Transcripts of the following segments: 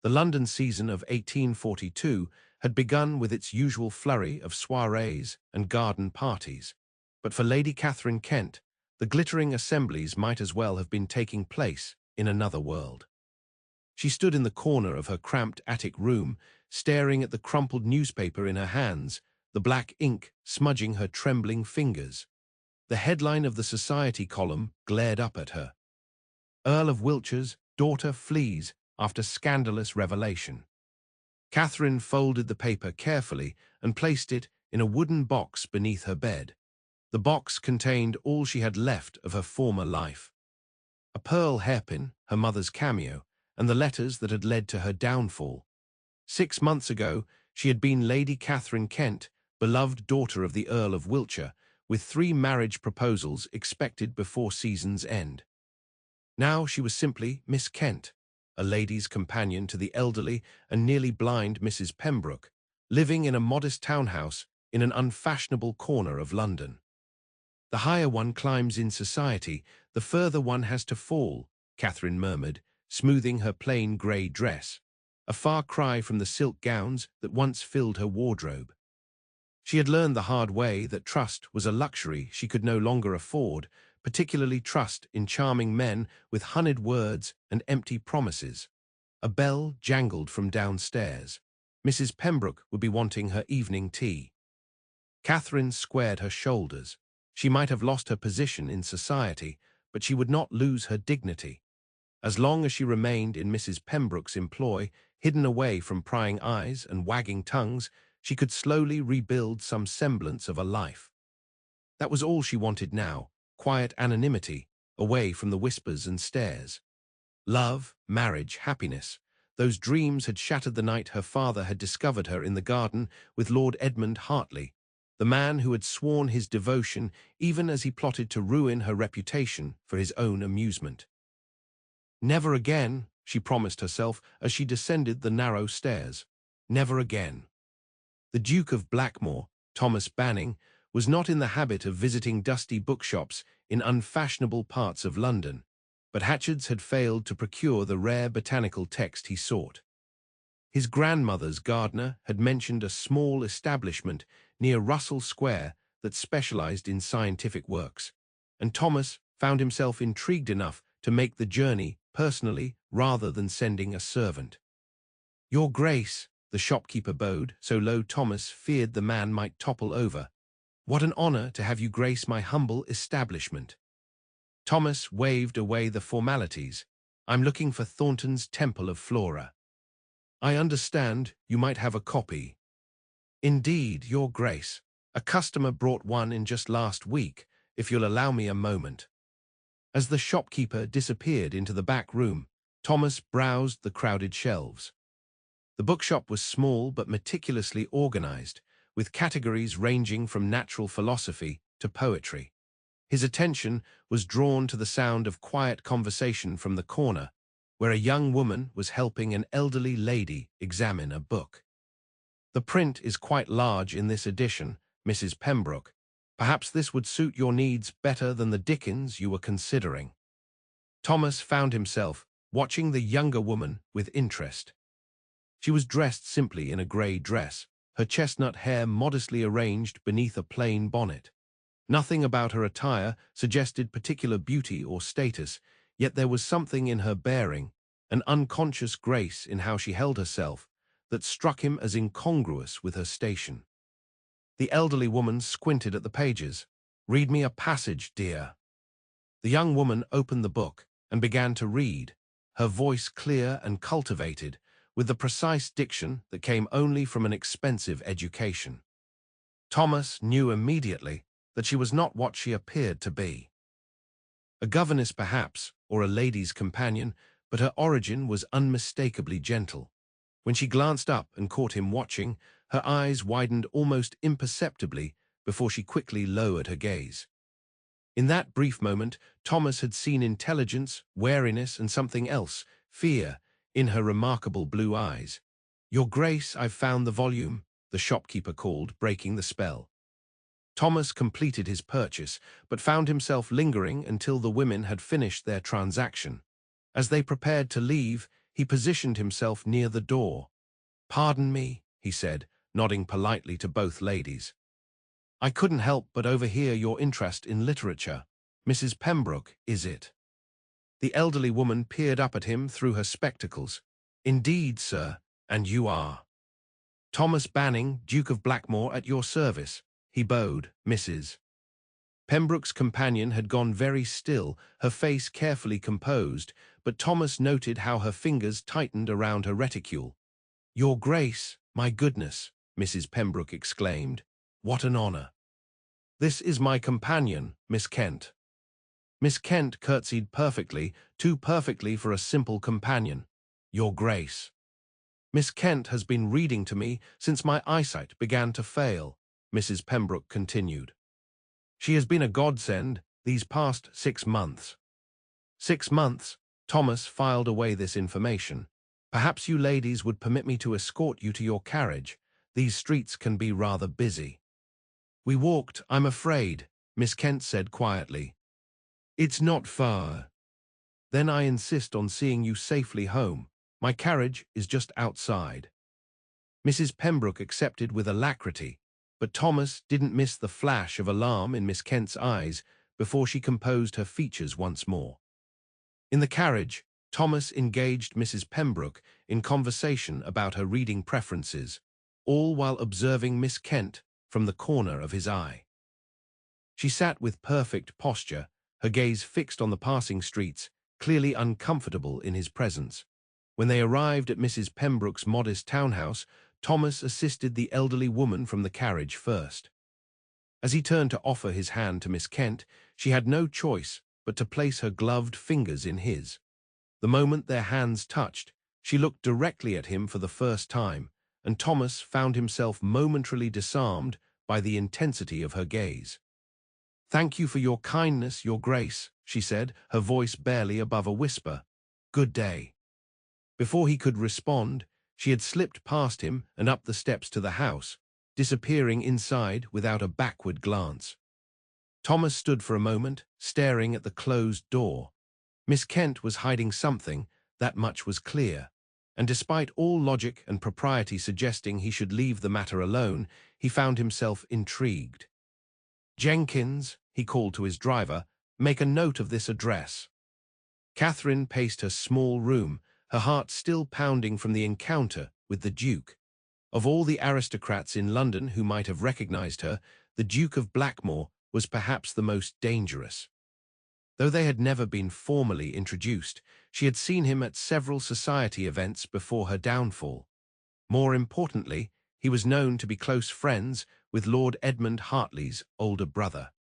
The London season of 1842 had begun with its usual flurry of soirees and garden parties, but for Lady Katherine Kent, the glittering assemblies might as well have been taking place in another world. She stood in the corner of her cramped attic room, staring at the crumpled newspaper in her hands, the black ink smudging her trembling fingers. The headline of the society column glared up at her. Earl of Wiltshire's daughter flees after scandalous revelation. Catherine folded the paper carefully and placed it in a wooden box beneath her bed. The box contained all she had left of her former life. A pearl hairpin, her mother's cameo, and the letters that had led to her downfall. 6 months ago, she had been Lady Katherine Kent, beloved daughter of the Earl of Wiltshire, with 3 marriage proposals expected before season's end. Now she was simply Miss Kent, a lady's companion to the elderly and nearly blind Mrs. Pembroke, living in a modest townhouse in an unfashionable corner of London. The higher one climbs in society, the further one has to fall, Catherine murmured, smoothing her plain grey dress, a far cry from the silk gowns that once filled her wardrobe. She had learned the hard way that trust was a luxury she could no longer afford, particularly trust in charming men with honeyed words and empty promises. A bell jangled from downstairs. Mrs. Pembroke would be wanting her evening tea. Catherine squared her shoulders. She might have lost her position in society, but she would not lose her dignity. As long as she remained in Mrs. Pembroke's employ, hidden away from prying eyes and wagging tongues, she could slowly rebuild some semblance of a life. That was all she wanted now, quiet anonymity, away from the whispers and stares. Love, marriage, happiness. Those dreams had shattered the night her father had discovered her in the garden with Lord Edmund Hartley, the man who had sworn his devotion even as he plotted to ruin her reputation for his own amusement. Never again, she promised herself as she descended the narrow stairs. Never again. The Duke of Blackmoor, Thomas Banning, was not in the habit of visiting dusty bookshops in unfashionable parts of London, but Hatchards had failed to procure the rare botanical text he sought. His grandmother's gardener had mentioned a small establishment near Russell Square that specialized in scientific works, and Thomas found himself intrigued enough to make the journey personally rather than sending a servant. "Your Grace," the shopkeeper bowed, so low Thomas feared the man might topple over. "What an honor to have you grace my humble establishment." Thomas waved away the formalities. "I'm looking for Thornton's Temple of Flora." "I understand you might have a copy." "Indeed, Your Grace. A customer brought one in just last week, if you'll allow me a moment." As the shopkeeper disappeared into the back room, Thomas browsed the crowded shelves. The bookshop was small but meticulously organized, with categories ranging from natural philosophy to poetry. His attention was drawn to the sound of quiet conversation from the corner, where a young woman was helping an elderly lady examine a book. "The print is quite large in this edition, Mrs. Pembroke. Perhaps this would suit your needs better than the Dickens you were considering." Thomas found himself watching the younger woman with interest. She was dressed simply in a grey dress, her chestnut hair modestly arranged beneath a plain bonnet. Nothing about her attire suggested particular beauty or status, yet there was something in her bearing, an unconscious grace in how she held herself, that struck him as incongruous with her station. The elderly woman squinted at the pages. "Read me a passage, dear." The young woman opened the book and began to read, her voice clear and cultivated, with the precise diction that came only from an expensive education. Thomas knew immediately that she was not what she appeared to be. A governess perhaps, or a lady's companion, but her origin was unmistakably gentle. When she glanced up and caught him watching, her eyes widened almost imperceptibly before she quickly lowered her gaze. In that brief moment, Thomas had seen intelligence, wariness, and something else, fear, in her remarkable blue eyes. "Your Grace, I've found the volume," the shopkeeper called, breaking the spell. Thomas completed his purchase, but found himself lingering until the women had finished their transaction. As they prepared to leave, he He positioned himself near the door. "Pardon me," he said, nodding politely to both ladies. "I couldn't help but overhear your interest in literature. Mrs. Pembroke, is it?" The elderly woman peered up at him through her spectacles. "Indeed, sir, and you are." "Thomas Banning, Duke of Blackmoor, at your service." He bowed. "Mrs." Pembroke's companion had gone very still, her face carefully composed, but Thomas noted how her fingers tightened around her reticule. "Your Grace, my goodness," Mrs. Pembroke exclaimed. "What an honor." "This is my companion, Miss Kent." Miss Kent curtsied perfectly, too perfectly for a simple companion. "Your Grace." "Miss Kent has been reading to me since my eyesight began to fail," Mrs. Pembroke continued. "She has been a godsend these past 6 months." 6 months? Thomas filed away this information. "Perhaps you ladies would permit me to escort you to your carriage. These streets can be rather busy." "We walked, I'm afraid," Miss Kent said quietly. "It's not far." "Then I insist on seeing you safely home. My carriage is just outside." Mrs. Pembroke accepted with alacrity, but Thomas didn't miss the flash of alarm in Miss Kent's eyes before she composed her features once more. In the carriage, Thomas engaged Mrs. Pembroke in conversation about her reading preferences, all while observing Miss Kent from the corner of his eye. She sat with perfect posture, her gaze fixed on the passing streets, clearly uncomfortable in his presence. When they arrived at Mrs. Pembroke's modest townhouse, Thomas assisted the elderly woman from the carriage first. As he turned to offer his hand to Miss Kent, she had no choice but to place her gloved fingers in his. The moment their hands touched, she looked directly at him for the first time, and Thomas found himself momentarily disarmed by the intensity of her gaze. "Thank you for your kindness, Your Grace," she said, her voice barely above a whisper. "Good day." Before he could respond, she had slipped past him and up the steps to the house, disappearing inside without a backward glance. Thomas stood for a moment, staring at the closed door. Miss Kent was hiding something, that much was clear, and despite all logic and propriety suggesting he should leave the matter alone, he found himself intrigued. "Jenkins," he called to his driver, "make a note of this address." Catherine paced her small room, her heart still pounding from the encounter with the Duke. Of all the aristocrats in London who might have recognized her, the Duke of Blackmoor was perhaps the most dangerous. Though they had never been formally introduced, she had seen him at several society events before her downfall. More importantly, he was known to be close friends with Lord Edmund Hartley's older brother.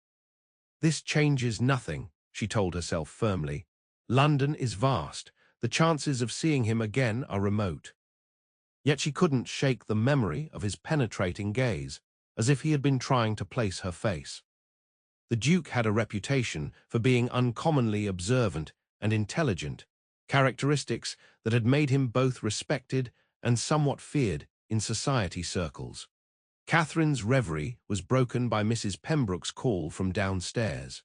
"This changes nothing," she told herself firmly. "London is vast. The chances of seeing him again are remote." Yet she couldn't shake the memory of his penetrating gaze, as if he had been trying to place her face. The Duke had a reputation for being uncommonly observant and intelligent, characteristics that had made him both respected and somewhat feared in society circles. Catherine's reverie was broken by Mrs. Pembroke's call from downstairs.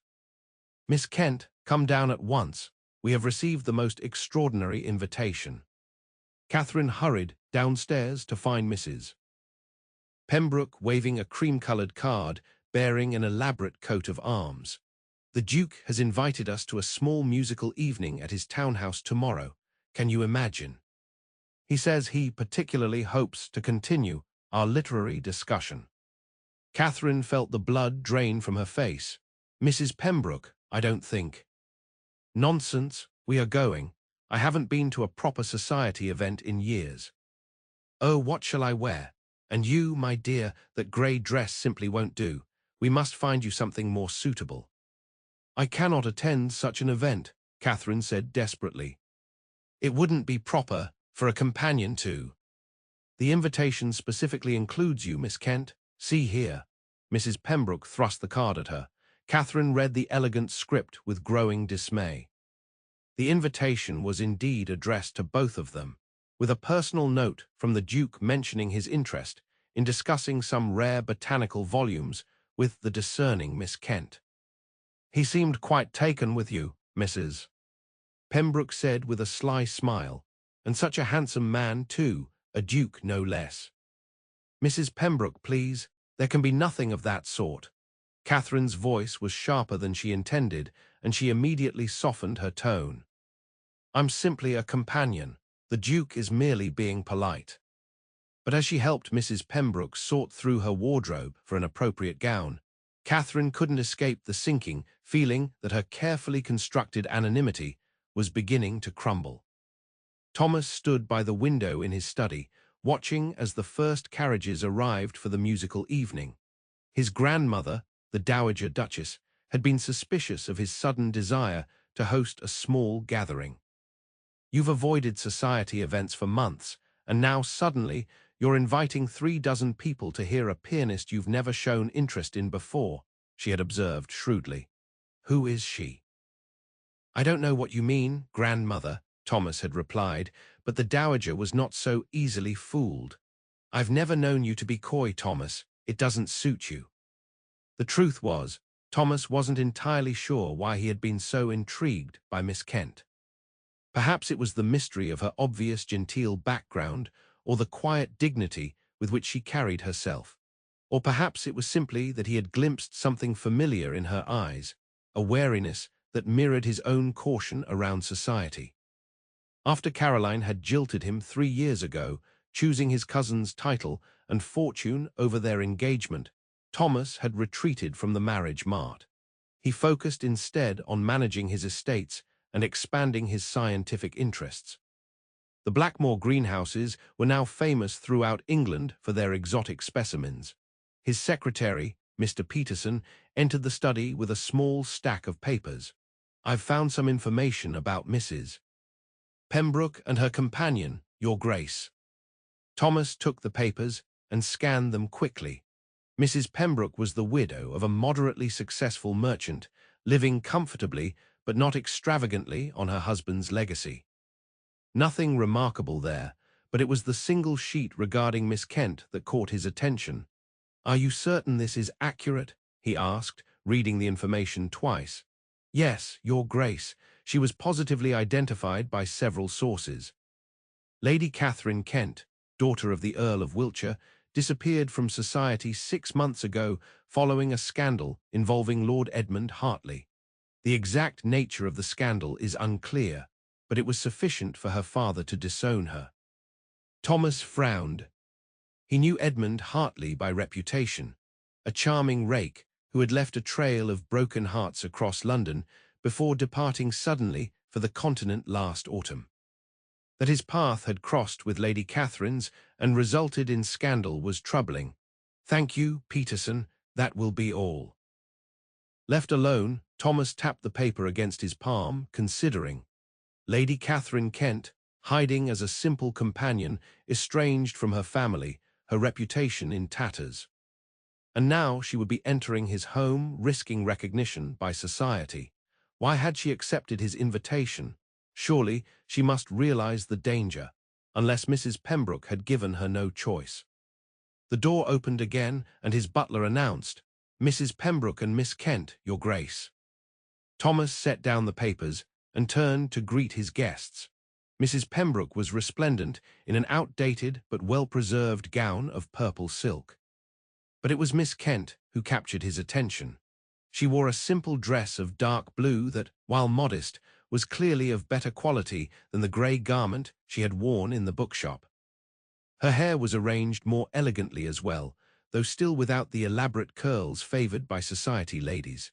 "Miss Kent, come down at once. We have received the most extraordinary invitation." Catherine hurried downstairs to find Mrs. Pembroke waving a cream-colored card bearing an elaborate coat of arms. "The Duke has invited us to a small musical evening at his townhouse tomorrow. Can you imagine? He says he particularly hopes to continue our literary discussion." Catherine felt the blood drain from her face. "Mrs. Pembroke, I don't think." "Nonsense, we are going. I haven't been to a proper society event in years." "Oh, what shall I wear? And you, my dear, that grey dress simply won't do. We must find you something more suitable." "I cannot attend such an event," Catherine said desperately. "It wouldn't be proper for a companion to." "The invitation specifically includes you, Miss Kent. See here." Mrs. Pembroke thrust the card at her. Catherine read the elegant script with growing dismay. The invitation was indeed addressed to both of them, with a personal note from the Duke mentioning his interest in discussing some rare botanical volumes with the discerning Miss Kent. "He seemed quite taken with you, Mrs." Pembroke said with a sly smile. And such a handsome man, too, a duke no less. Mrs. Pembroke, please, there can be nothing of that sort. Catherine's voice was sharper than she intended, and she immediately softened her tone. I'm simply a companion. The Duke is merely being polite. But as she helped Mrs. Pembroke sort through her wardrobe for an appropriate gown, Catherine couldn't escape the sinking feeling that her carefully constructed anonymity was beginning to crumble. Thomas stood by the window in his study, watching as the first carriages arrived for the musical evening. His grandmother, the Dowager Duchess, had been suspicious of his sudden desire to host a small gathering. You've avoided society events for months, and now suddenly you're inviting 36 people to hear a pianist you've never shown interest in before, she had observed shrewdly. Who is she? I don't know what you mean, grandmother, Thomas had replied, but the Dowager was not so easily fooled. I've never known you to be coy, Thomas. It doesn't suit you. The truth was, Thomas wasn't entirely sure why he had been so intrigued by Miss Kent. Perhaps it was the mystery of her obvious genteel background, or the quiet dignity with which she carried herself. Or perhaps it was simply that he had glimpsed something familiar in her eyes, a wariness that mirrored his own caution around society. After Caroline had jilted him 3 years ago, choosing his cousin's title and fortune over their engagement, Thomas had retreated from the marriage mart. He focused instead on managing his estates and expanding his scientific interests. The Blackmoor greenhouses were now famous throughout England for their exotic specimens. His secretary, Mr. Peterson, entered the study with a small stack of papers. I've found some information about Mrs. Pembroke and her companion, Your Grace. Thomas took the papers and scanned them quickly. Mrs. Pembroke was the widow of a moderately successful merchant, living comfortably but not extravagantly on her husband's legacy. Nothing remarkable there, but it was the single sheet regarding Miss Kent that caught his attention. Are you certain this is accurate? He asked, reading the information twice. Yes, Your Grace. She was positively identified by several sources. Lady Katherine Kent, daughter of the Earl of Wiltshire, disappeared from society 6 months ago following a scandal involving Lord Edmund Hartley. The exact nature of the scandal is unclear, but it was sufficient for her father to disown her. Thomas frowned. He knew Edmund Hartley by reputation, a charming rake who had left a trail of broken hearts across London before departing suddenly for the continent last autumn. That his path had crossed with Lady Catherine's and resulted in scandal was troubling. Thank you, Peterson, that will be all. Left alone, Thomas tapped the paper against his palm, considering. Lady Katherine Kent, hiding as a simple companion, estranged from her family, her reputation in tatters. And now she would be entering his home, risking recognition by society. Why had she accepted his invitation? Surely she must realize the danger, unless Mrs. Pembroke had given her no choice. The door opened again, and his butler announced, Mrs. Pembroke and Miss Kent, Your Grace. Thomas set down the papers and turned to greet his guests. Mrs. Pembroke was resplendent in an outdated but well-preserved gown of purple silk. But it was Miss Kent who captured his attention. She wore a simple dress of dark blue that, while modest, was clearly of better quality than the grey garment she had worn in the bookshop. Her hair was arranged more elegantly as well, though still without the elaborate curls favoured by society ladies.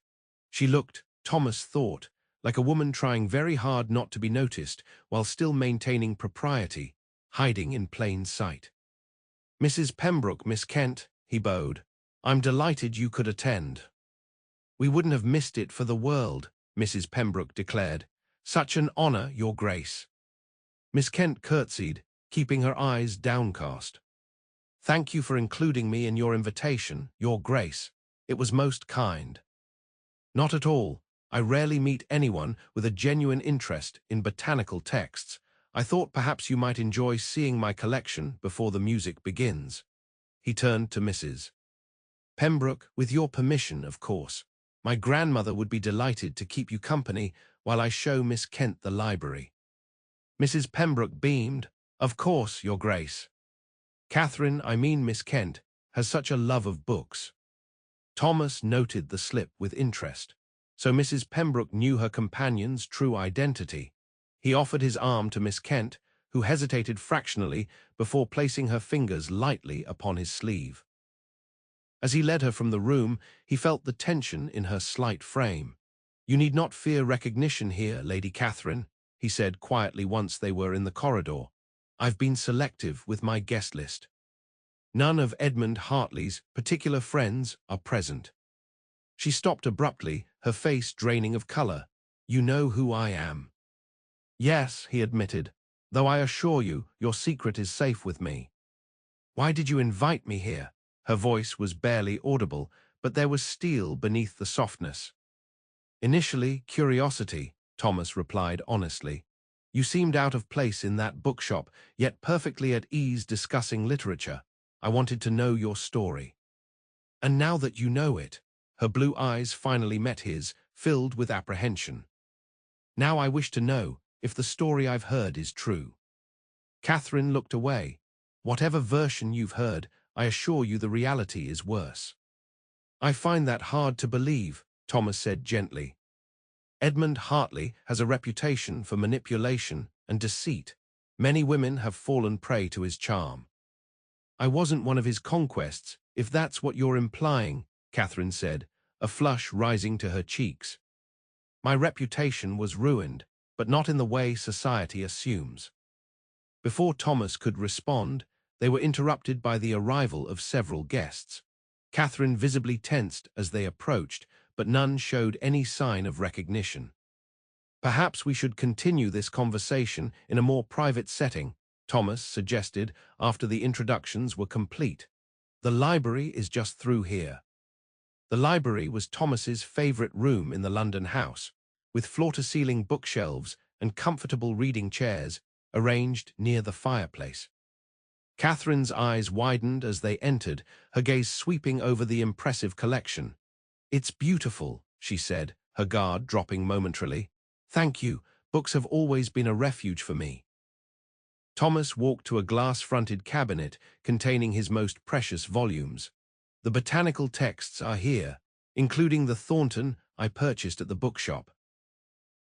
She looked, Thomas thought, like a woman trying very hard not to be noticed while still maintaining propriety, hiding in plain sight. Mrs. Pembroke, Miss Kent, he bowed. I'm delighted you could attend. We wouldn't have missed it for the world, Mrs. Pembroke declared. Such an honour, Your Grace. Miss Kent curtsied, keeping her eyes downcast. Thank you for including me in your invitation, Your Grace. It was most kind. Not at all. I rarely meet anyone with a genuine interest in botanical texts. I thought perhaps you might enjoy seeing my collection before the music begins. He turned to Mrs. Pembroke, with your permission, of course. My grandmother would be delighted to keep you company while I show Miss Kent the library. Mrs. Pembroke beamed. "Of course, Your Grace. Catherine, I mean Miss Kent, has such a love of books." Thomas noted the slip with interest. So Mrs. Pembroke knew her companion's true identity. He offered his arm to Miss Kent, who hesitated fractionally before placing her fingers lightly upon his sleeve. As he led her from the room, he felt the tension in her slight frame. "You need not fear recognition here, Lady Catherine," he said quietly once they were in the corridor. "I've been selective with my guest list. None of Edmund Hartley's particular friends are present." She stopped abruptly, her face draining of color. "You know who I am." "Yes," he admitted, "though I assure you, your secret is safe with me." "Why did you invite me here?" Her voice was barely audible, but there was steel beneath the softness. "Initially, curiosity," Thomas replied honestly. "You seemed out of place in that bookshop, yet perfectly at ease discussing literature. I wanted to know your story." "And now that you know it," her blue eyes finally met his, filled with apprehension. "Now I wish to know if the story I've heard is true." Catherine looked away. "Whatever version you've heard, I assure you the reality is worse." "I find that hard to believe," Thomas said gently. "Edmund Hartley has a reputation for manipulation and deceit. Many women have fallen prey to his charm." "I wasn't one of his conquests, if that's what you're implying," Catherine said, a flush rising to her cheeks. "My reputation was ruined, but not in the way society assumes." Before Thomas could respond, they were interrupted by the arrival of several guests. Catherine visibly tensed as they approached, but none showed any sign of recognition. "Perhaps we should continue this conversation in a more private setting," Thomas suggested after the introductions were complete. "The library is just through here." The library was Thomas's favorite room in the London house, with floor-to-ceiling bookshelves and comfortable reading chairs arranged near the fireplace. Catherine's eyes widened as they entered, her gaze sweeping over the impressive collection. "It's beautiful," she said, her guard dropping momentarily. "Thank you. Books have always been a refuge for me." Thomas walked to a glass-fronted cabinet containing his most precious volumes. "The botanical texts are here, including the Thornton I purchased at the bookshop."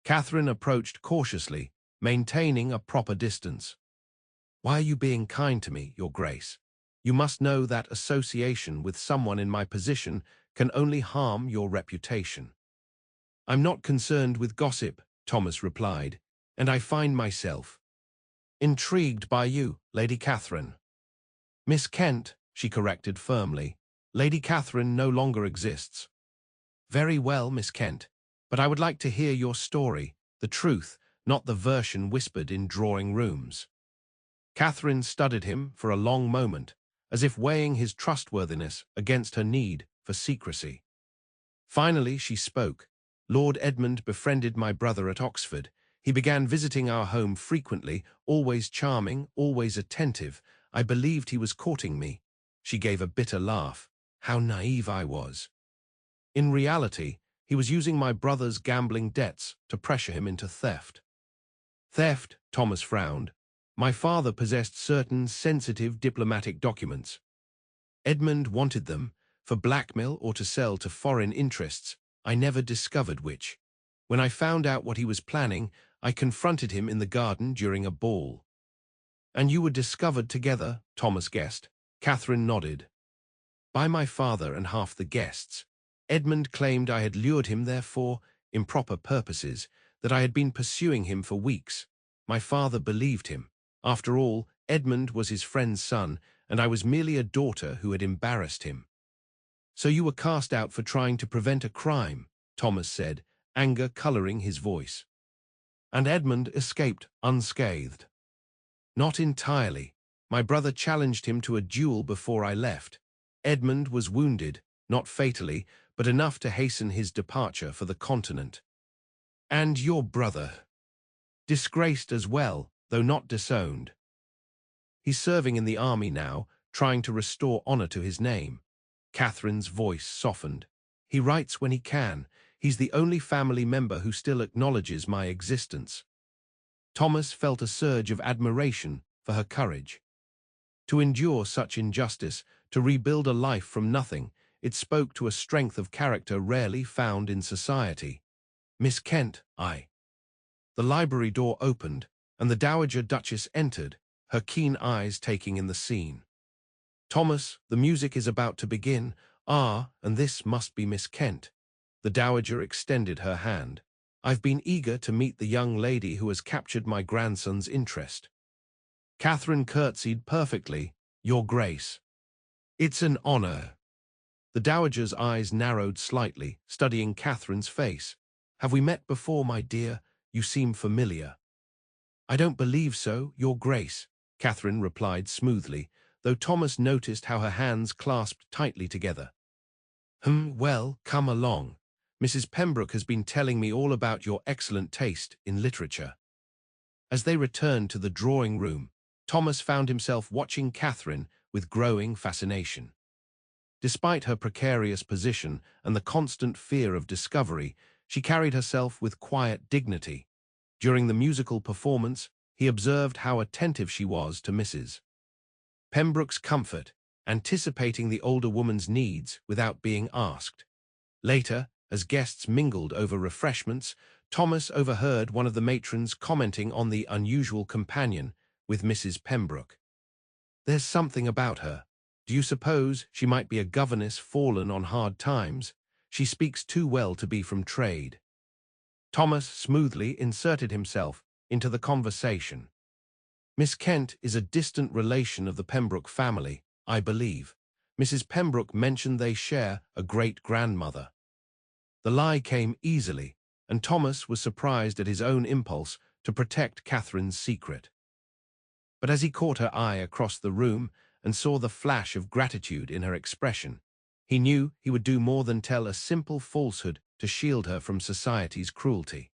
Catherine approached cautiously, maintaining a proper distance. "Why are you being kind to me, Your Grace? You must know that association with someone in my position can only harm your reputation." "I'm not concerned with gossip," Thomas replied, "and I find myself intrigued by you, Lady Catherine." "Miss Kent," she corrected firmly. "Lady Catherine no longer exists." "Very well, Miss Kent, but I would like to hear your story, the truth, not the version whispered in drawing rooms." Catherine studied him for a long moment, as if weighing his trustworthiness against her need for secrecy. Finally, she spoke. "Lord Edmund befriended my brother at Oxford. He began visiting our home frequently, always charming, always attentive. I believed he was courting me." She gave a bitter laugh. "How naive I was. In reality, he was using my brother's gambling debts to pressure him into theft." "Theft," Thomas frowned. "My father possessed certain sensitive diplomatic documents. Edmund wanted them, for blackmail or to sell to foreign interests. I never discovered which. When I found out what he was planning, I confronted him in the garden during a ball." "And you were discovered together?" Thomas guessed. Catherine nodded. "By my father and half the guests. Edmund claimed I had lured him there for improper purposes, that I had been pursuing him for weeks. My father believed him. After all, Edmund was his friend's son, and I was merely a daughter who had embarrassed him." "So you were cast out for trying to prevent a crime," Thomas said, anger coloring his voice. "And Edmund escaped unscathed?" "Not entirely. My brother challenged him to a duel before I left. Edmund was wounded, not fatally, but enough to hasten his departure for the continent." "And your brother?" "Disgraced as well, though not disowned. He's serving in the army now, trying to restore honor to his name." Catherine's voice softened. "He writes when he can. He's the only family member who still acknowledges my existence." Thomas felt a surge of admiration for her courage. To endure such injustice, to rebuild a life from nothing, it spoke to a strength of character rarely found in society. "Miss Kent, I." The library door opened, and the Dowager Duchess entered, her keen eyes taking in the scene. "Thomas, the music is about to begin. Ah, and this must be Miss Kent." The Dowager extended her hand. "I've been eager to meet the young lady who has captured my grandson's interest." Catherine curtsied perfectly. "Your Grace." "It's an honor." The Dowager's eyes narrowed slightly, studying Catherine's face. "Have we met before, my dear? You seem familiar." "I don't believe so, Your Grace," Catherine replied smoothly, though Thomas noticed how her hands clasped tightly together. Well, come along. Mrs. Pembroke has been telling me all about your excellent taste in literature." As they returned to the drawing room, Thomas found himself watching Catherine with growing fascination. Despite her precarious position and the constant fear of discovery, she carried herself with quiet dignity. During the musical performance, he observed how attentive she was to Mrs. Pembroke's comfort, anticipating the older woman's needs without being asked. Later, as guests mingled over refreshments, Thomas overheard one of the matrons commenting on the unusual companion with Mrs. Pembroke. "There's something about her. Do you suppose she might be a governess fallen on hard times? She speaks too well to be from trade." Thomas smoothly inserted himself into the conversation. "Miss Kent is a distant relation of the Pembroke family, I believe. Mrs. Pembroke mentioned they share a great-grandmother." The lie came easily, and Thomas was surprised at his own impulse to protect Catherine's secret. But as he caught her eye across the room and saw the flash of gratitude in her expression, he knew he would do more than tell a simple falsehood to shield her from society's cruelty.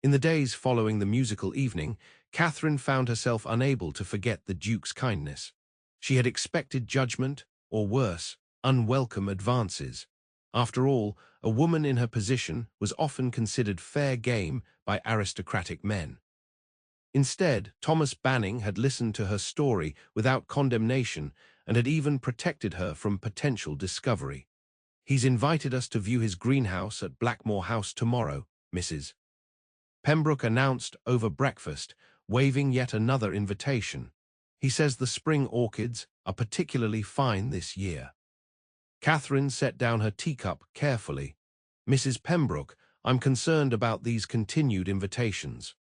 In the days following the musical evening, Catherine found herself unable to forget the Duke's kindness. She had expected judgment, or worse, unwelcome advances. After all, a woman in her position was often considered fair game by aristocratic men. Instead, Thomas Banning had listened to her story without condemnation and had even protected her from potential discovery. "He's invited us to view his greenhouse at Blackmoor House tomorrow, Mrs. Pembroke announced over breakfast, waving yet another invitation. "He says the spring orchids are particularly fine this year." Catherine set down her teacup carefully. "Mrs. Pembroke, I'm concerned about these continued invitations."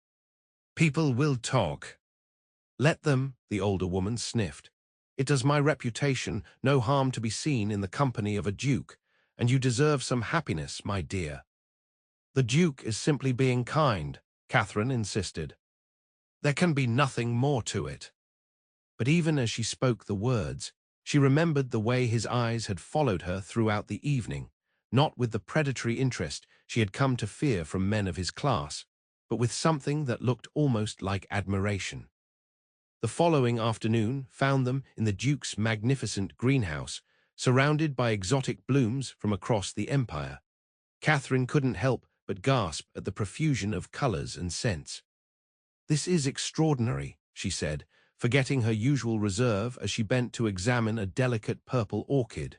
"People will talk." "Let them," the older woman sniffed. "It does my reputation no harm to be seen in the company of a duke, and you deserve some happiness, my dear." "The Duke is simply being kind," Catherine insisted. "There can be nothing more to it." But even as she spoke the words, she remembered the way his eyes had followed her throughout the evening, not with the predatory interest she had come to fear from men of his class, but with something that looked almost like admiration. The following afternoon found them in the Duke's magnificent greenhouse, surrounded by exotic blooms from across the empire. Catherine couldn't help but gasp at the profusion of colors and scents. "This is extraordinary," she said, forgetting her usual reserve as she bent to examine a delicate purple orchid.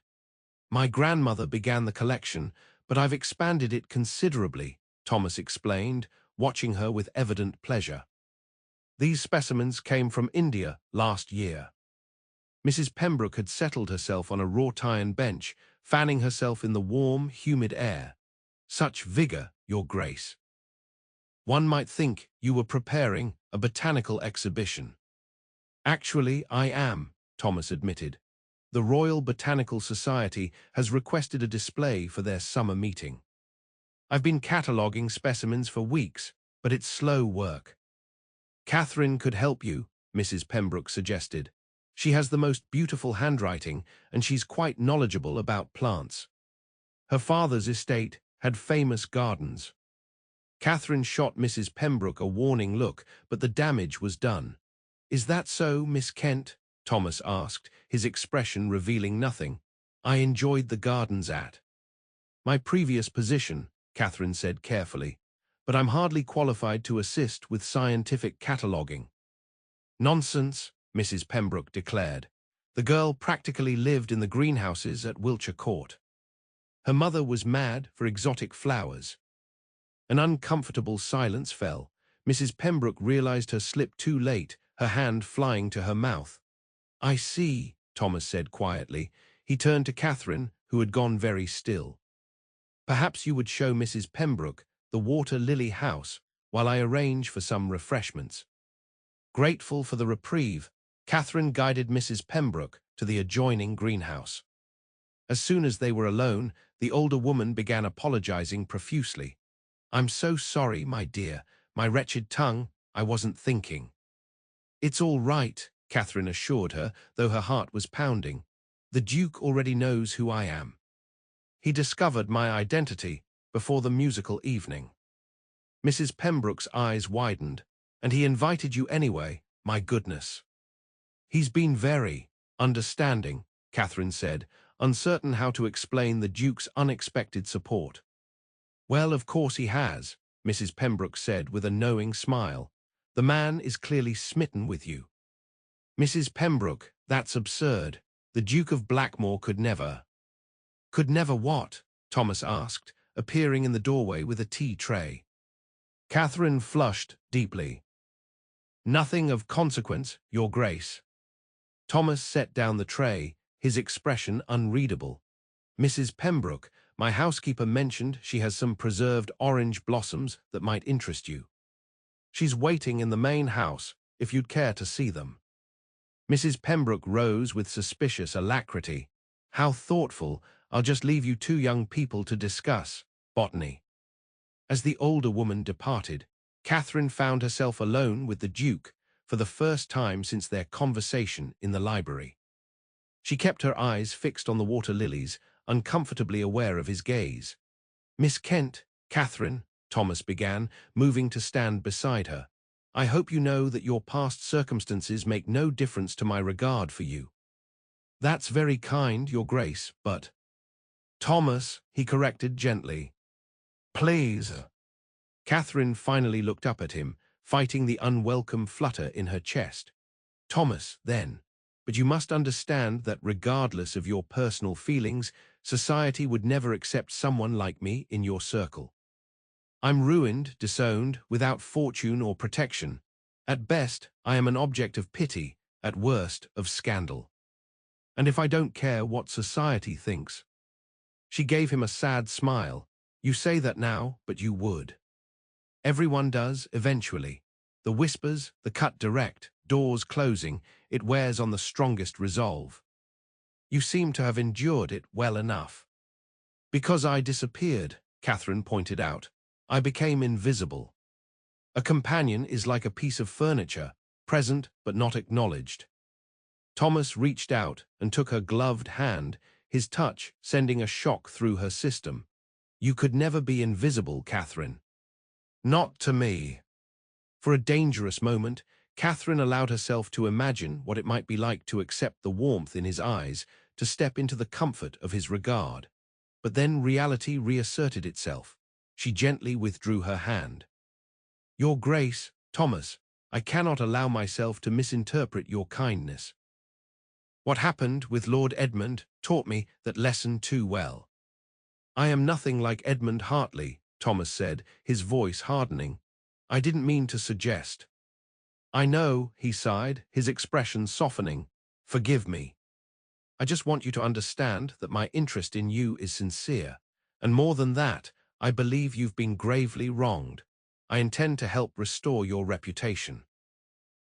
"My grandmother began the collection, but I've expanded it considerably," Thomas explained, watching her with evident pleasure. "These specimens came from India last year." Mrs. Pembroke had settled herself on a wrought iron bench, fanning herself in the warm, humid air. "Such vigor, Your Grace. One might think you were preparing a botanical exhibition." "Actually, I am," Thomas admitted. "The Royal Botanical Society has requested a display for their summer meeting. I've been cataloguing specimens for weeks, but it's slow work." "Catherine could help you," Mrs. Pembroke suggested. "She has the most beautiful handwriting, and she's quite knowledgeable about plants. Her father's estate had famous gardens." Catherine shot Mrs. Pembroke a warning look, but the damage was done. "Is that so, Miss Kent?" Thomas asked, his expression revealing nothing. "I enjoyed the gardens at my previous position," Catherine said carefully. but I'm hardly qualified to assist with scientific cataloguing." "Nonsense," Mrs. Pembroke declared. The girl practically lived in the greenhouses at Wiltshire Court. Her mother was mad for exotic flowers. An uncomfortable silence fell. Mrs. Pembroke realized her slip too late, her hand flying to her mouth. "I see," Thomas said quietly. He turned to Catherine, who had gone very still. "Perhaps you would show Mrs. Pembroke the water lily house while I arrange for some refreshments." Grateful for the reprieve, Catherine guided Mrs. Pembroke to the adjoining greenhouse. As soon as they were alone, the older woman began apologizing profusely. "I'm so sorry, my dear. My wretched tongue, I wasn't thinking." "It's all right," Catherine assured her, though her heart was pounding. "The Duke already knows who I am. He discovered my identity before the musical evening." Mrs. Pembroke's eyes widened. "And he invited you anyway, my goodness." "He's been very understanding," Catherine said, uncertain how to explain the Duke's unexpected support. "Well, of course he has," Mrs. Pembroke said with a knowing smile. "The man is clearly smitten with you." "Mrs. Pembroke, that's absurd. The Duke of Blackmoor could never—" "Could never what?" Thomas asked, appearing in the doorway with a tea tray. Catherine flushed deeply. "Nothing of consequence, Your Grace." Thomas set down the tray, his expression unreadable. "Mrs. Pembroke, my housekeeper mentioned she has some preserved orange blossoms that might interest you. She's waiting in the main house, if you'd care to see them." Mrs. Pembroke rose with suspicious alacrity. "How thoughtful. I'll just leave you two young people to discuss botany." As the older woman departed, Catherine found herself alone with the Duke for the first time since their conversation in the library. She kept her eyes fixed on the water lilies, uncomfortably aware of his gaze. "Miss Kent, Catherine," Thomas began, moving to stand beside her. "I hope you know that your past circumstances make no difference to my regard for you." "That's very kind, Your Grace, but—" "Thomas," he corrected gently. "Please." Catherine finally looked up at him, fighting the unwelcome flutter in her chest. "Thomas, then. But you must understand that regardless of your personal feelings, society would never accept someone like me in your circle. I'm ruined, disowned, without fortune or protection. At best, I am an object of pity, at worst, of scandal. And if I don't care what society thinks—" She gave him a sad smile. "You say that now, but you would. Everyone does, eventually. The whispers, the cut direct, doors closing, it wears on the strongest resolve. You seem to have endured it well enough." "Because I disappeared," Catherine pointed out. "I became invisible. A companion is like a piece of furniture, present but not acknowledged." Thomas reached out and took her gloved hand, his touch sending a shock through her system. "You could never be invisible, Catherine." "Not to me." For a dangerous moment, Catherine allowed herself to imagine what it might be like to accept the warmth in his eyes, to step into the comfort of his regard. But then reality reasserted itself. She gently withdrew her hand. "Your Grace, Thomas, I cannot allow myself to misinterpret your kindness. What happened with Lord Edmund taught me that lesson too well." "I am nothing like Edmund Hartley," Thomas said, his voice hardening. "I didn't mean to suggest—" "I know," he sighed, his expression softening. "Forgive me. I just want you to understand that my interest in you is sincere. And more than that, I believe you've been gravely wronged. I intend to help restore your reputation."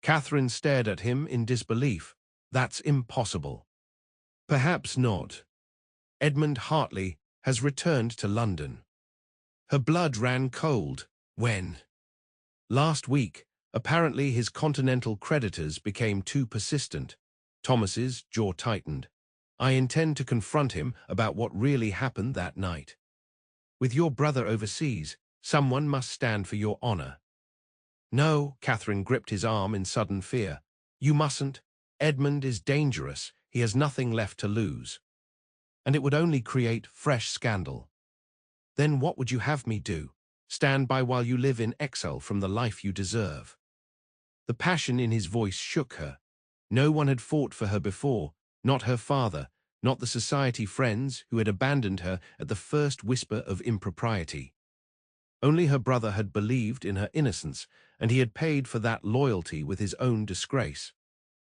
Catherine stared at him in disbelief. "That's impossible." "Perhaps not. Edmund Hartley has returned to London." Her blood ran cold. "When?" "Last week. Apparently his continental creditors became too persistent." Thomas's jaw tightened. "I intend to confront him about what really happened that night. With your brother overseas, someone must stand for your honor." "No," Catherine gripped his arm in sudden fear. "You mustn't. Edmund is dangerous. He has nothing left to lose. And it would only create fresh scandal." "Then what would you have me do?" Stand by while you live in exile from the life you deserve." The passion in his voice shook her. No one had fought for her before, not her father, not the society friends who had abandoned her at the first whisper of impropriety. Only her brother had believed in her innocence, and he had paid for that loyalty with his own disgrace.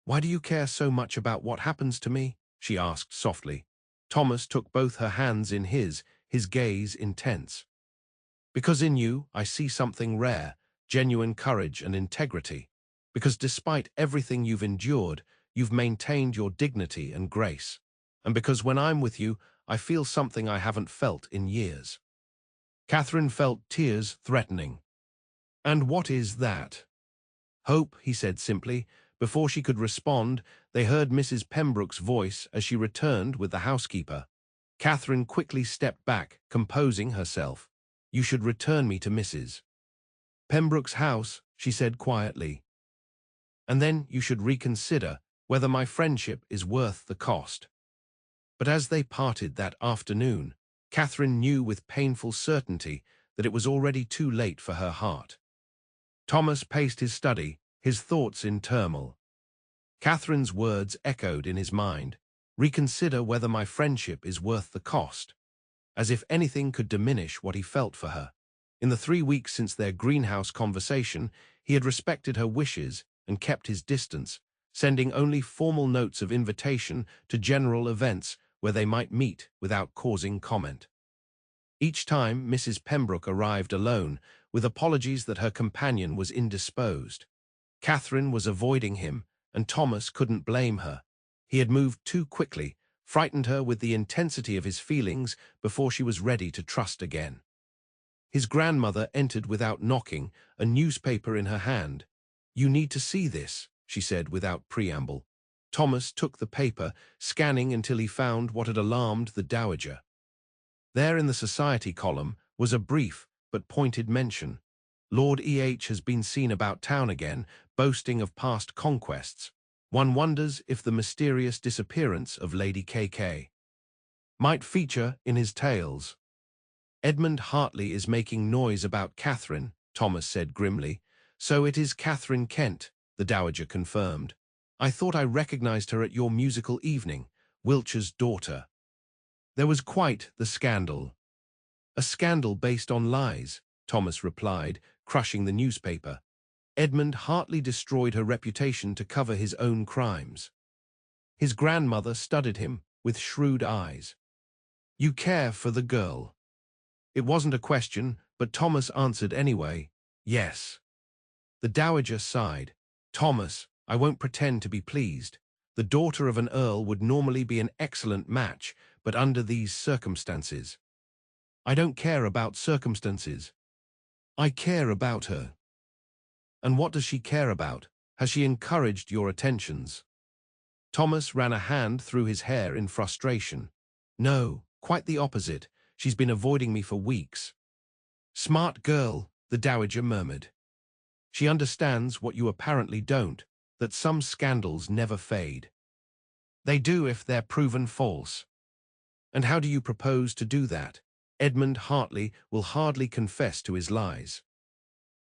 "Why do you care so much about what happens to me?" she asked softly. Thomas took both her hands in his gaze intense. "Because in you I see something rare, genuine courage and integrity. Because despite everything you've endured, you've maintained your dignity and grace. And because when I'm with you, I feel something I haven't felt in years." Katherine felt tears threatening. "And what is that?" "Hope," he said simply. Before she could respond, they heard Mrs. Pembroke's voice as she returned with the housekeeper. Katherine quickly stepped back, composing herself. "You should return me to Mrs. Pembroke's house," she said quietly. "And then you should reconsider whether my friendship is worth the cost." But as they parted that afternoon, Katherine knew with painful certainty that it was already too late for her heart. Thomas paced his study, his thoughts in turmoil. Catherine's words echoed in his mind. "Reconsider whether my friendship is worth the cost," as if anything could diminish what he felt for her. In the 3 weeks since their greenhouse conversation, he had respected her wishes and kept his distance, sending only formal notes of invitation to general events where they might meet without causing comment. Each time Mrs. Pembroke arrived alone, with apologies that her companion was indisposed. Katherine was avoiding him, and Thomas couldn't blame her. He had moved too quickly, frightened her with the intensity of his feelings before she was ready to trust again. His grandmother entered without knocking, a newspaper in her hand. "You need to see this," she said without preamble. Thomas took the paper, scanning until he found what had alarmed the dowager. There in the society column was a brief but pointed mention. "Lord E.H. has been seen about town again, boasting of past conquests. One wonders if the mysterious disappearance of Lady K.K. might feature in his tales." "Edmund Hartley is making noise about Katherine," Thomas said grimly. "So it is Katherine Kent," the dowager confirmed. "I thought I recognized her at your musical evening, Wiltshire's daughter." There was quite the scandal. "A scandal based on lies," Thomas replied, crushing the newspaper. "Edmund Hartley destroyed her reputation to cover his own crimes." His grandmother studied him with shrewd eyes. "You care for the girl?" It wasn't a question, but Thomas answered anyway. "Yes." The dowager sighed. "Thomas, I won't pretend to be pleased. The daughter of an earl would normally be an excellent match, but under these circumstances—" "I don't care about circumstances. I care about her." "And what does she care about? Has she encouraged your attentions?" Thomas ran a hand through his hair in frustration. "No, quite the opposite. She's been avoiding me for weeks." "Smart girl," the dowager murmured. "She understands what you apparently don't, that some scandals never fade." "They do if they're proven false." "And how do you propose to do that? Edmund Hartley will hardly confess to his lies."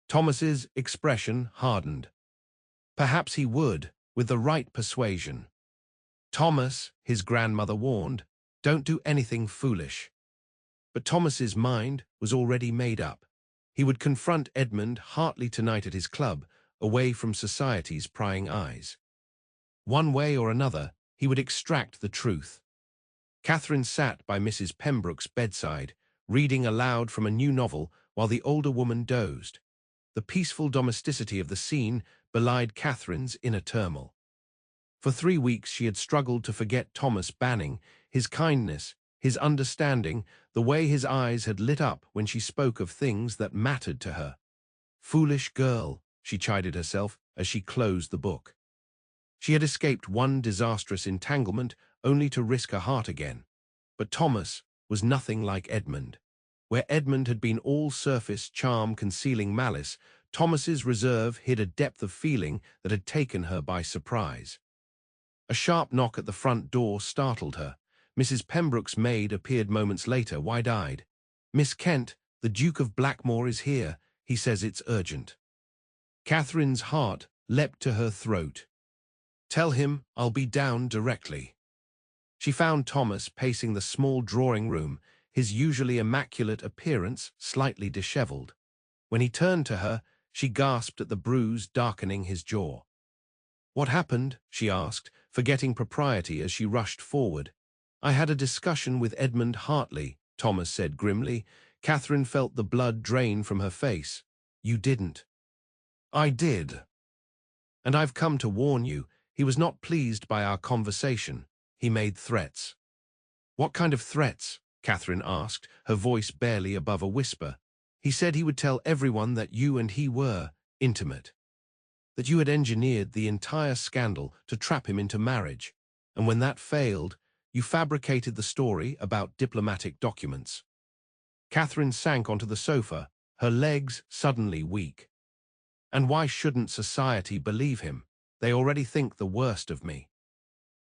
Thomas's expression hardened. "Perhaps he would, with the right persuasion." "Thomas," his grandmother warned, "don't do anything foolish." But Thomas's mind was already made up. He would confront Edmund Hartley tonight at his club, away from society's prying eyes. One way or another, he would extract the truth. Katherine sat by Mrs. Pembroke's bedside, reading aloud from a new novel while the older woman dozed. The peaceful domesticity of the scene belied Katherine's inner turmoil. For 3 weeks she had struggled to forget Thomas Banning, his kindness, his understanding, the way his eyes had lit up when she spoke of things that mattered to her. Foolish girl, she chided herself as she closed the book. She had escaped one disastrous entanglement only to risk her heart again. But Thomas was nothing like Edmund. Where Edmund had been all surface charm concealing malice, Thomas's reserve hid a depth of feeling that had taken her by surprise. A sharp knock at the front door startled her. Mrs. Pembroke's maid appeared moments later, wide-eyed. "Miss Kent, "The Duke of Blackmoor is here. He says it's urgent." Catherine's heart leapt to her throat. "Tell him I'll be down directly." She found Thomas pacing the small drawing room, his usually immaculate appearance slightly dishevelled. When he turned to her, she gasped at the bruise darkening his jaw. "What happened?" she asked, forgetting propriety as she rushed forward. "I had a discussion with Edmund Hartley," Thomas said grimly. Catherine felt the blood drain from her face. "You didn't." "I did. And I've come to warn you. He was not pleased by our conversation. He made threats." "What kind of threats?" Catherine asked, her voice barely above a whisper. "He said he would tell everyone that you and he were intimate, that you had engineered the entire scandal to trap him into marriage, and when that failed, you fabricated the story about diplomatic documents." Catherine sank onto the sofa, her legs suddenly weak. "And why shouldn't society believe him? They already think the worst of me."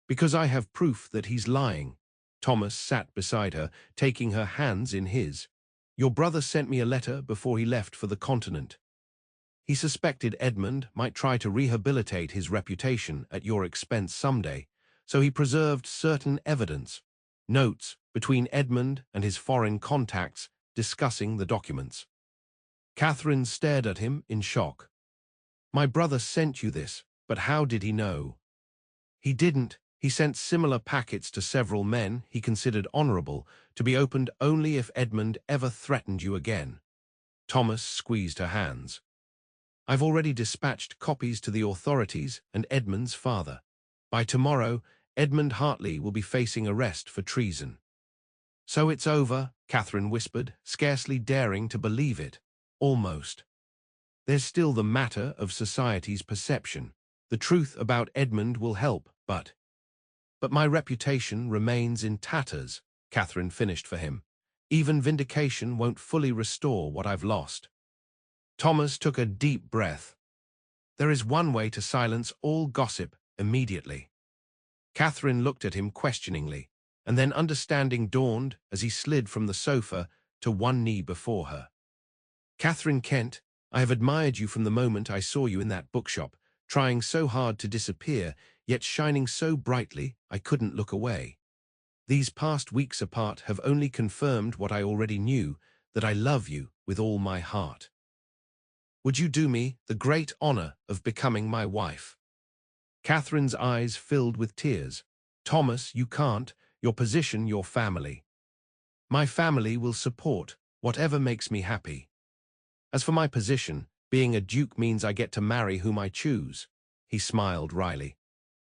"Because I have proof that he's lying." Thomas sat beside her, taking her hands in his. "Your brother sent me a letter before he left for the continent. He suspected Edmund might try to rehabilitate his reputation at your expense someday, so he preserved certain evidence, notes between Edmund and his foreign contacts discussing the documents." Catherine stared at him in shock. "My brother sent you this, but how did he know?" "He didn't. He sent similar packets to several men he considered honorable, to be opened only if Edmund ever threatened you again." Thomas squeezed her hands. "I've already dispatched copies to the authorities and Edmund's father. By tomorrow, Edmund Hartley will be facing arrest for treason." "So it's over," Catherine whispered, scarcely daring to believe it. "Almost. There's still the matter of society's perception. The truth about Edmund will help, but my reputation remains in tatters," Catherine finished for him. "Even vindication won't fully restore what I've lost." Thomas took a deep breath. "There is one way to silence all gossip immediately." Catherine looked at him questioningly, and then understanding dawned as he slid from the sofa to one knee before her. "Katherine Kent, I have admired you from the moment I saw you in that bookshop, trying so hard to disappear, yet shining so brightly I couldn't look away. These past weeks apart have only confirmed what I already knew, that I love you with all my heart. Would you do me the great honor of becoming my wife?" Catherine's eyes filled with tears. "Thomas, you can't. Your position, your family." "My family will support whatever makes me happy. As for my position, being a duke means I get to marry whom I choose." He smiled wryly.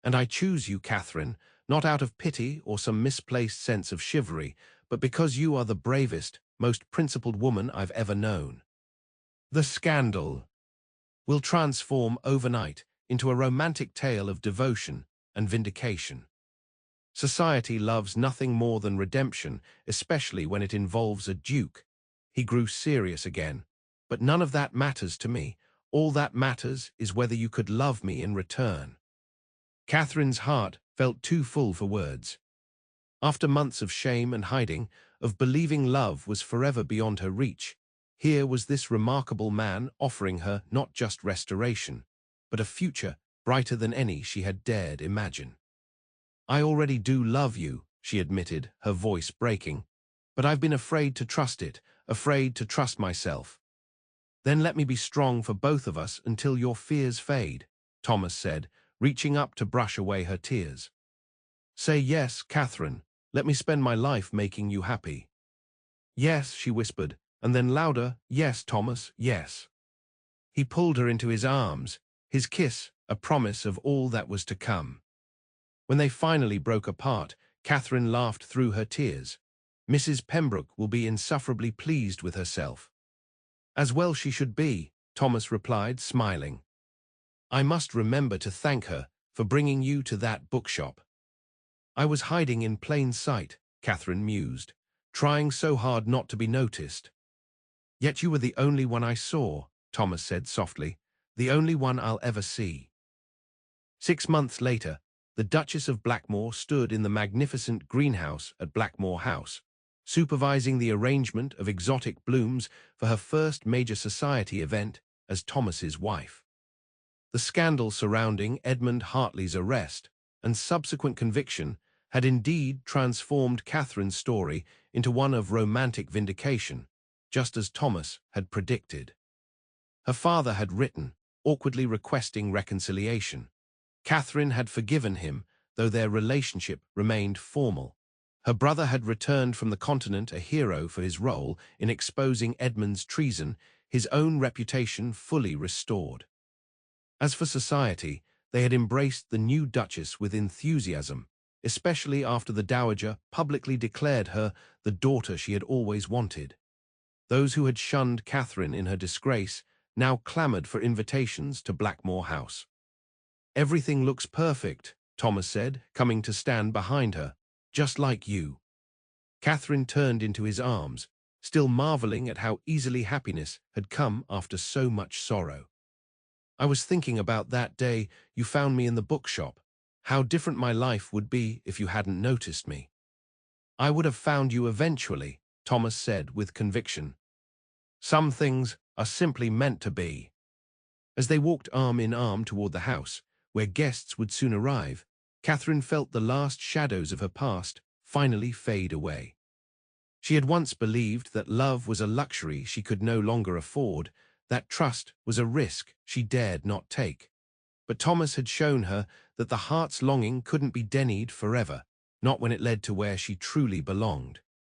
"And I choose you, Catherine, not out of pity or some misplaced sense of chivalry, but because you are the bravest, most principled woman I've ever known. The scandal will transform overnight into a romantic tale of devotion and vindication. Society loves nothing more than redemption, especially when it involves a duke." He grew serious again. "But none of that matters to me. All that matters is whether you could love me in return." Catherine's heart felt too full for words. After months of shame and hiding, of believing love was forever beyond her reach, here was this remarkable man offering her not just restoration, but a future brighter than any she had dared imagine. "I already do love you," she admitted, her voice breaking, "but I've been afraid to trust it, afraid to trust myself." "Then let me be strong for both of us until your fears fade," Thomas said, reaching up to brush away her tears. "Say yes, Catherine. Let me spend my life making you happy." "Yes," she whispered, and then louder, "Yes, Thomas, yes." He pulled her into his arms, his kiss a promise of all that was to come. When they finally broke apart, Catherine laughed through her tears. "Mrs. Pembroke will be insufferably pleased with herself." "As well she should be," Thomas replied, smiling. "I must remember to thank her for bringing you to that bookshop." "I was hiding in plain sight," Catherine mused, "trying so hard not to be noticed." "Yet you were the only one I saw," Thomas said softly, "the only one I'll ever see." 6 months later, the Duchess of Blackmoor stood in the magnificent greenhouse at Blackmoor House. supervising the arrangement of exotic blooms for her first major society event as Thomas's wife. The scandal surrounding Edmund Hartley's arrest and subsequent conviction had indeed transformed Catherine's story into one of romantic vindication, just as Thomas had predicted. Her father had written, awkwardly requesting reconciliation. Catherine had forgiven him, though their relationship remained formal. Her brother had returned from the continent a hero for his role in exposing Edmund's treason, his own reputation fully restored. As for society, they had embraced the new Duchess with enthusiasm, especially after the Dowager publicly declared her the daughter she had always wanted. Those who had shunned Catherine in her disgrace now clamoured for invitations to Blackmoor House. "Everything looks perfect," Thomas said, coming to stand behind her, "just like you." Catherine turned into his arms, still marvelling at how easily happiness had come after so much sorrow. "I was thinking about that day you found me in the bookshop, how different my life would be if you hadn't noticed me." "I would have found you eventually," Thomas said with conviction. "Some things are simply meant to be." As they walked arm in arm toward the house, where guests would soon arrive, Catherine felt the last shadows of her past finally fade away. She had once believed that love was a luxury she could no longer afford, that trust was a risk she dared not take. But Thomas had shown her that the heart's longing couldn't be denied forever, not when it led to where she truly belonged.